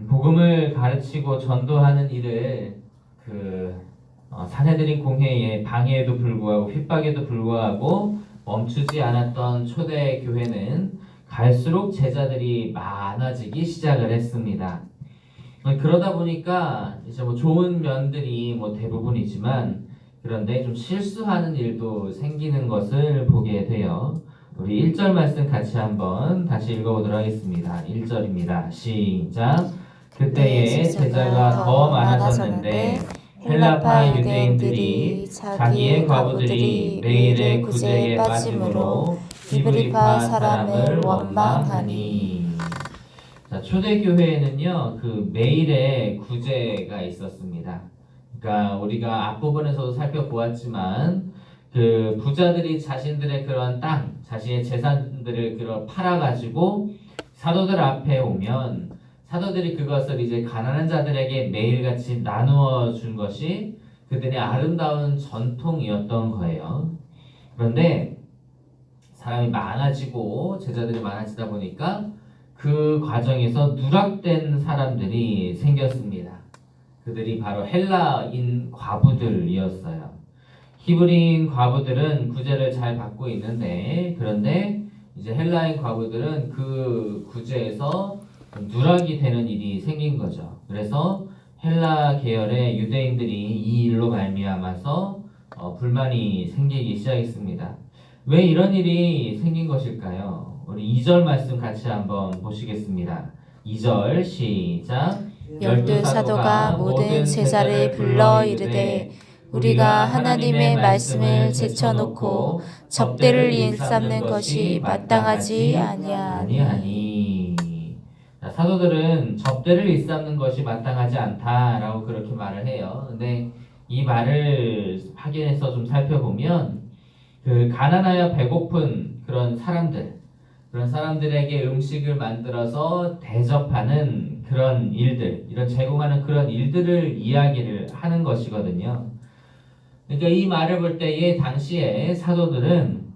복음을 가르치고 전도하는 일을 사내들인 공회의 방해에도 불구하고 핍박에도 불구하고 멈추지 않았던 초대 교회는 갈수록 제자들이 많아지기 시작을 했습니다. 그러다 보니까 이제 뭐 좋은 면들이 뭐 대부분이지만 그런데 좀 실수하는 일도 생기는 것을 보게 돼요. 우리 1절 말씀 같이 한번 다시 읽어보도록 하겠습니다. 1절입니다. 시작. 그때에 제자가 더 많아졌는데 헬라파 유대인들이 자기의 과부들이 매일의 구제에 빠짐으로 히브리파 사람을 원망하니. 자, 초대교회에는요, 매일의 구제가 있었습니다. 그러니까 우리가 앞부분에서도 살펴보았지만, 부자들이 자신들의 그런 땅, 자신의 재산들을 팔아가지고 사도들 앞에 오면, 사도들이 그것을 이제 가난한 자들에게 매일같이 나누어 준 것이 그들의 아름다운 전통이었던 거예요. 그런데 사람이 많아지고 제자들이 많아지다 보니까 그 과정에서 누락된 사람들이 생겼습니다. 그들이 바로 헬라인 과부들이었어요. 히브리인 과부들은 구제를 잘 받고 있는데 그런데 이제 헬라인 과부들은 그 구제에서 누락이 되는 일이 생긴 거죠. 그래서 헬라 계열의 유대인들이 이 일로 말미암아서 불만이 생기기 시작했습니다. 왜 이런 일이 생긴 것일까요? 우리 2절 말씀 같이 한번 보시겠습니다. 2절 시작. 열두 사도가 모든 제자를 불러 이르되 우리가 하나님의 말씀을 제쳐놓고 접대를 일삼는 것이 마땅하지 아니하니. 사도들은 접대를 일삼는 것이 마땅하지 않다라고 그렇게 말을 해요. 근데 이 말을 확인해서 좀 살펴보면 가난하여 배고픈 그런 사람들에게 음식을 만들어서 대접하는 그런 일들, 이런 제공하는 그런 일들을 이야기를 하는 것이거든요. 그러니까 이 말을 볼 때에 당시에 사도들은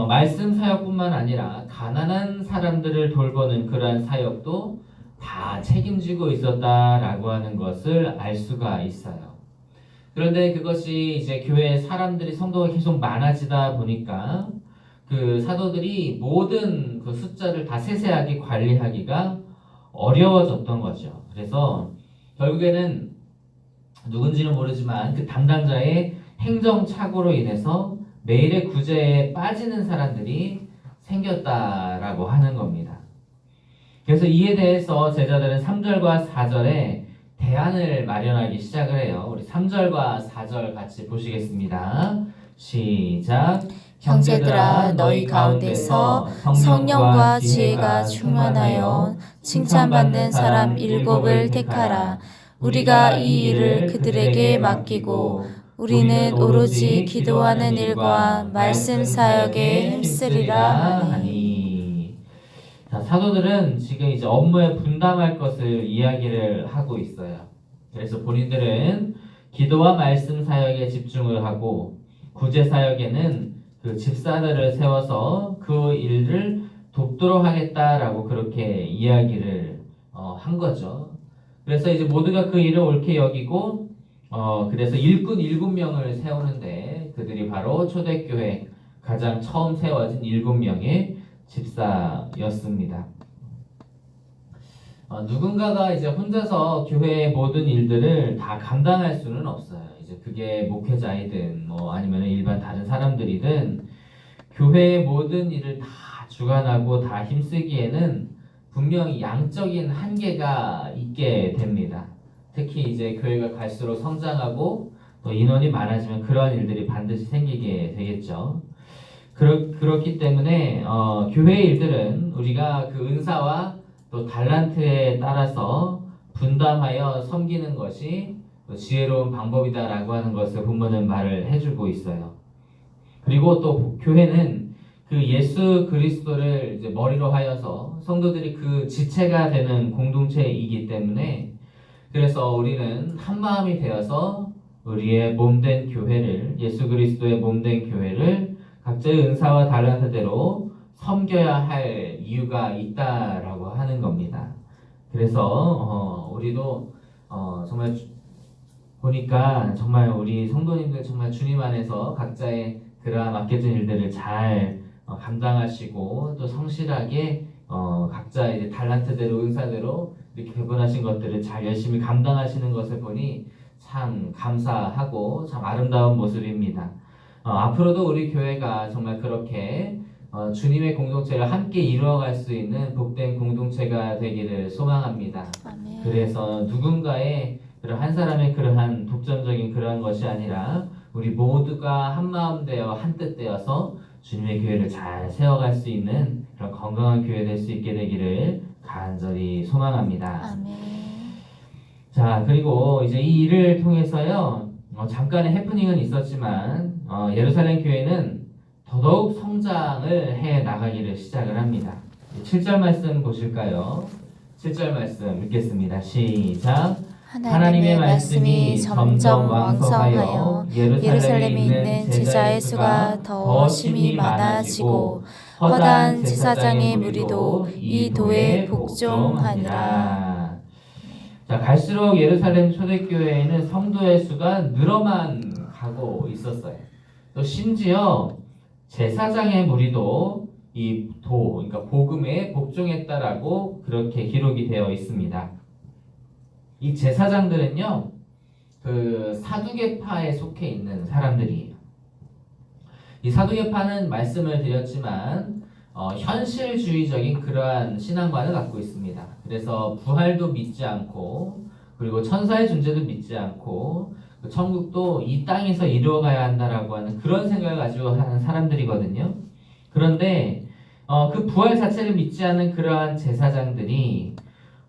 말씀 사역뿐만 아니라 가난한 사람들을 돌보는 그러한 사역도 다 책임지고 있었다라고 하는 것을 알 수가 있어요. 그런데 그것이 이제 교회 사람들이 성도가 계속 많아지다 보니까 사도들이 모든 그 숫자를 다 세세하게 관리하기가 어려워졌던 거죠. 그래서 결국에는 누군지는 모르지만 그 담당자의 행정착오로 인해서 매일의 구제에 빠지는 사람들이 생겼다라고 하는 겁니다. 그래서 이에 대해서 제자들은 3절과 4절에 대안을 마련하기 시작을 해요. 우리 3절과 4절 같이 보시겠습니다. 시작. 형제들아 너희 가운데서 성령과 지혜가 충만하여 칭찬받는 사람 7을 택하라. 우리가 이 일을 그들에게 맡기고 우리는 오로지 기도하는 일과 말씀 사역에 힘쓰리라 하니. 자, 사도들은 지금 이제 업무에 분담할 것을 이야기를 하고 있어요. 그래서 본인들은 기도와 말씀 사역에 집중을 하고 구제 사역에는 집사들을 세워서 그 일을 돕도록 하겠다라고 그렇게 이야기를 한 거죠. 그래서 이제 모두가 그 일을 옳게 여기고 그래서 일꾼 7명을 세우는데 그들이 바로 초대교회 가장 처음 세워진 7명의 집사였습니다. 누군가가 이제 혼자서 교회의 모든 일들을 다 감당할 수는 없어요. 이제 그게 목회자이든 뭐 아니면 일반 다른 사람들이든 교회의 모든 일을 다 주관하고 다 힘쓰기에는 분명히 양적인 한계가 있게 됩니다. 특히 이제 교회가 갈수록 성장하고 또 인원이 많아지면 그러한 일들이 반드시 생기게 되겠죠. 그렇기 때문에 교회의 일들은 우리가 그 은사와 또 달란트에 따라서 분담하여 섬기는 것이 지혜로운 방법이다라고 하는 것을 본문은 말을 해주고 있어요. 그리고 또 교회는 그 예수 그리스도를 이제 머리로 하여서 성도들이 그 지체가 되는 공동체이기 때문에 그래서 우리는 한 마음이 되어서 우리의 몸된 교회를 예수 그리스도의 몸된 교회를 각자의 은사와 달란트대로 섬겨야 할 이유가 있다라고 하는 겁니다. 그래서 우리도 정말 보니까 정말 우리 성도님들 정말 주님 안에서 각자의 그러한 맡겨진 일들을 잘 감당하시고 또 성실하게 각자 이제 달란트대로 은사대로 이렇게 배분하신 것들을 잘 열심히 감당하시는 것을 보니 참 감사하고 참 아름다운 모습입니다. 앞으로도 우리 교회가 정말 그렇게 주님의 공동체를 함께 이루어갈 수 있는 복된 공동체가 되기를 소망합니다. 아멘. 그래서 누군가의 그런 한 사람의 그러한 독점적인 그러한 것이 아니라 우리 모두가 한 마음 되어 한 뜻 되어서 주님의 교회를 잘 세워갈 수 있는 그런 건강한 교회 될 수 있게 되기를 간절히 소망합니다. 아멘. 자, 그리고 이제 이 일을 통해서요, 잠깐의 해프닝은 있었지만, 예루살렘 교회는 더더욱 성장을 해 나가기를 시작을 합니다. 7절 말씀 보실까요? 7절 말씀 읽겠습니다. 시작. 하나님의 말씀이 점점 왕성하여 예루살렘에 있는 제자의 수가 더 심히 많아지고 허다한 제사장의 무리도 이 도에 복종하니라. 자, 갈수록 예루살렘 초대교회에는 성도의 수가 늘어만 가고 있었어요. 또 심지어 제사장의 무리도 이 그러니까 복음에 복종했다라고 그렇게 기록이 되어 있습니다. 이 제사장들은요, 그 사두개파에 속해 있는 사람들이에요. 이 사두개파는 말씀을 드렸지만 현실주의적인 그러한 신앙관을 갖고 있습니다. 그래서 부활도 믿지 않고 그리고 천사의 존재도 믿지 않고 천국도 이 땅에서 이루어가야 한다라고 하는 그런 생각을 가지고 하는 사람들이거든요. 그런데 그 부활 자체를 믿지 않는 그러한 제사장들이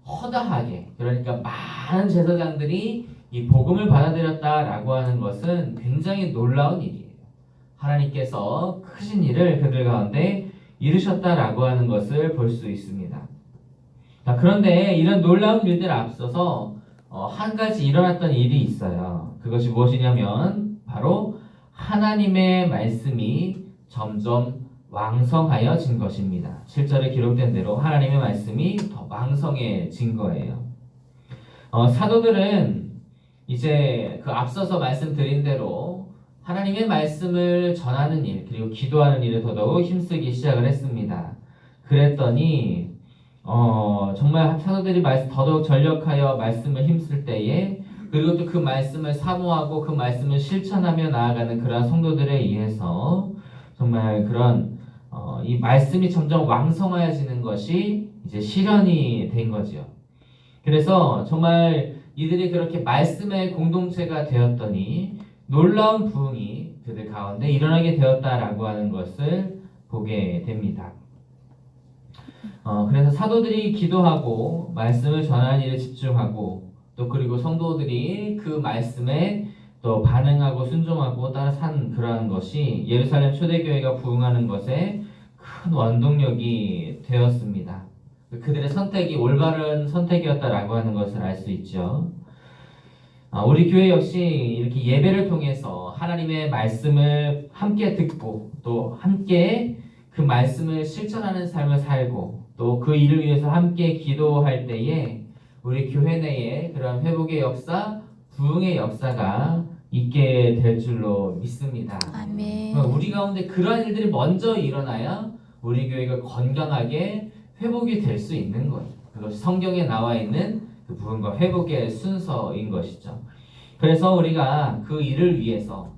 허다하게, 그러니까 많은 제사장들이 이 복음을 받아들였다라고 하는 것은 굉장히 놀라운 일이에요. 하나님께서 크신 일을 그들 가운데 이루셨다라고 하는 것을 볼 수 있습니다. 자, 그런데 이런 놀라운 일들 앞서서 한 가지 일어났던 일이 있어요. 그것이 무엇이냐면 바로 하나님의 말씀이 점점 왕성하여진 것입니다. 7절에 기록된 대로 하나님의 말씀이 더 왕성해진 거예요. 사도들은 이제 그 앞서서 말씀드린 대로 하나님의 말씀을 전하는 일 그리고 기도하는 일에 더더욱 힘쓰기 시작을 했습니다. 그랬더니 정말 사도들이 더더욱 전력하여 말씀을 힘쓸 때에 그리고 또 그 말씀을 사모하고 그 말씀을 실천하며 나아가는 그러한 성도들에 의해서 정말 그런 이 말씀이 점점 왕성해지는 것이 이제 실현이 된 거죠. 그래서 정말 이들이 그렇게 말씀의 공동체가 되었더니 놀라운 부흥이 그들 가운데 일어나게 되었다라고 하는 것을 보게 됩니다. 그래서 사도들이 기도하고 말씀을 전하는 일에 집중하고 또 그리고 성도들이 그 말씀에 또 반응하고 순종하고 따라 산 그러한 것이 예루살렘 초대교회가 부흥하는 것에 큰 원동력이 되었습니다. 그들의 선택이 올바른 선택이었다라고 하는 것을 알 수 있죠. 우리 교회 역시 이렇게 예배를 통해서 하나님의 말씀을 함께 듣고 또 함께 그 말씀을 실천하는 삶을 살고 또 그 일을 위해서 함께 기도할 때에 우리 교회 내에 그런 회복의 역사, 부흥의 역사가 있게 될 줄로 믿습니다. 아멘. 우리 가운데 그러한 일들이 먼저 일어나야 우리 교회가 건강하게 회복이 될 수 있는 거예요. 그것이 성경에 나와 있는 그 부흥과 회복의 순서인 것이죠. 그래서 우리가 그 일을 위해서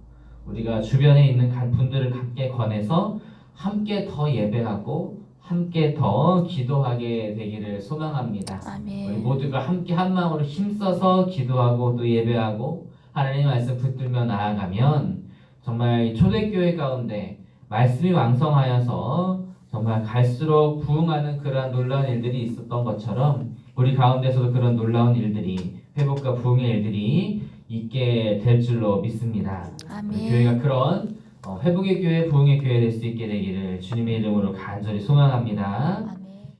우리가 주변에 있는 분들을 함께 권해서 함께 더 예배하고 함께 더 기도하게 되기를 소망합니다. 아멘. 우리 모두가 함께 한 마음으로 힘써서 기도하고 또 예배하고 하나님의 말씀 붙들며 나아가면 정말 초대교회 가운데 말씀이 왕성하여서 정말 갈수록 부흥하는 그러한 놀라운 일들이 있었던 것처럼 우리 가운데서도 그런 놀라운 일들이 회복과 부흥의 일들이 있게 될 줄로 믿습니다. 아멘. 우리 교회가 그런 회복의 교회, 부흥의 교회 될 수 있게 되기를 주님의 이름으로 간절히 소망합니다.